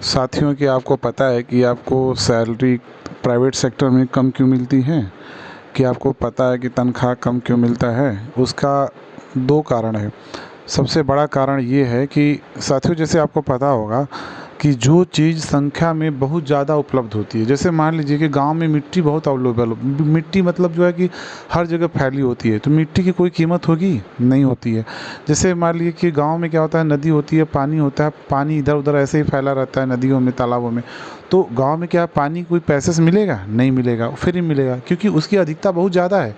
साथियों कि आपको पता है कि आपको सैलरी प्राइवेट सेक्टर में कम क्यों मिलती है? कि आपको पता है कि तनख्वाह कम क्यों मिलता है? उसका 2 कारण है। सबसे बड़ा कारण ये है कि साथियों जैसे आपको पता होगा कि जो चीज़ संख्या में बहुत ज़्यादा उपलब्ध होती है, जैसे मान लीजिए कि गांव में मिट्टी बहुत अवेलेबल हो, मिट्टी मतलब जो है कि हर जगह फैली होती है, तो मिट्टी की कोई कीमत होगी? नहीं होती है। जैसे मान लीजिए कि गांव में क्या होता है, नदी होती है, पानी होता है, पानी इधर उधर ऐसे ही फैला रहता है नदियों में, तालाबों में। तो गांव में क्या पानी कोई पैसे से मिलेगा? नहीं मिलेगा, फ्री मिलेगा, क्योंकि उसकी अधिकता बहुत ज़्यादा है।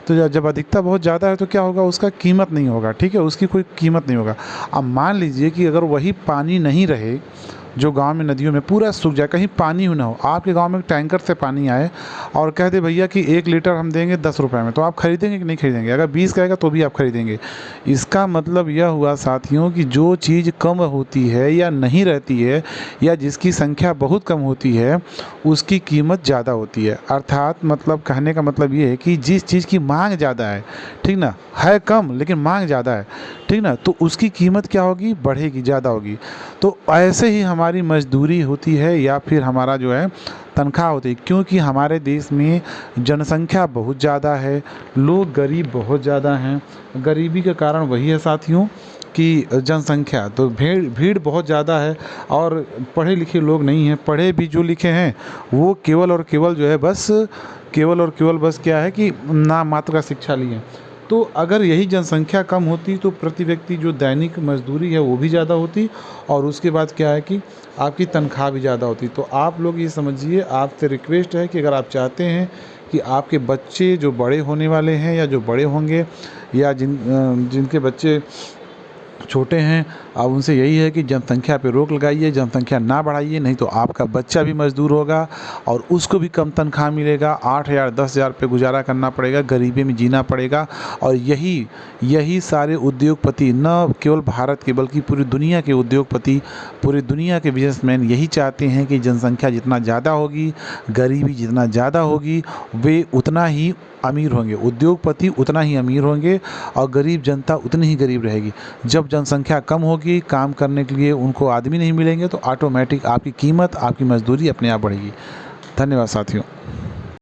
तो जब अधिकता बहुत ज़्यादा है तो क्या होगा, उसका कीमत नहीं होगा, ठीक है, उसकी कोई कीमत नहीं होगा। अब मान लीजिए कि अगर वही पानी नहीं रहे, जो गांव में नदियों में पूरा सूख जाए, कहीं पानी ही ना हो, आपके गांव में टैंकर से पानी आए और कह दे भैया कि 1 लीटर हम देंगे 10 रुपये में, तो आप खरीदेंगे कि नहीं खरीदेंगे? अगर 20 कहेगा तो भी आप खरीदेंगे। इसका मतलब यह हुआ साथियों कि जो चीज़ कम होती है या नहीं रहती है या जिसकी संख्या बहुत कम होती है, उसकी कीमत ज़्यादा होती है। अर्थात मतलब कहने का मतलब ये है कि जिस चीज़ की मांग ज़्यादा है, ठीक ना, है कम लेकिन मांग ज़्यादा है, ठीक ना, तो उसकी कीमत क्या होगी? बढ़ेगी, ज़्यादा होगी। तो ऐसे ही हमारी मजदूरी होती है या फिर हमारा जो है तनख्वाह होती है, क्योंकि हमारे देश में जनसंख्या बहुत ज़्यादा है, लोग गरीब बहुत ज़्यादा हैं। गरीबी का कारण वही है साथियों कि जनसंख्या, तो भीड़ भीड़ बहुत ज़्यादा है और पढ़े लिखे लोग नहीं हैं। पढ़े भी जो लिखे हैं वो केवल और केवल जो है बस, केवल और केवल बस क्या है कि नाम मात्र का शिक्षा लिए। तो अगर यही जनसंख्या कम होती तो प्रति व्यक्ति जो दैनिक मजदूरी है वो भी ज़्यादा होती, और उसके बाद क्या है कि आपकी तनख्वाह भी ज़्यादा होती। तो आप लोग ये समझिए, आपसे रिक्वेस्ट है कि अगर आप चाहते हैं कि आपके बच्चे जो बड़े होने वाले हैं या जो बड़े होंगे या जिनके बच्चे छोटे हैं, अब उनसे यही है कि जनसंख्या पे रोक लगाइए, जनसंख्या ना बढ़ाइए, नहीं तो आपका बच्चा भी मजदूर होगा और उसको भी कम तनख्वाह मिलेगा, 8,000 10,000 पे गुजारा करना पड़ेगा, गरीबी में जीना पड़ेगा। और यही यही सारे उद्योगपति, न केवल भारत के बल्कि पूरी दुनिया के उद्योगपति, पूरी दुनिया के बिजनेसमैन यही चाहते हैं कि जनसंख्या जितना ज़्यादा होगी, गरीबी जितना ज़्यादा होगी, वे उतना ही अमीर होंगे, उद्योगपति उतना ही अमीर होंगे और गरीब जनता उतनी ही गरीब रहेगी। जब जनसंख्या कम होगी, काम करने के लिए उनको आदमी नहीं मिलेंगे, तो ऑटोमेटिक आपकी कीमत, आपकी मजदूरी अपने आप बढ़ेगी। धन्यवाद साथियों।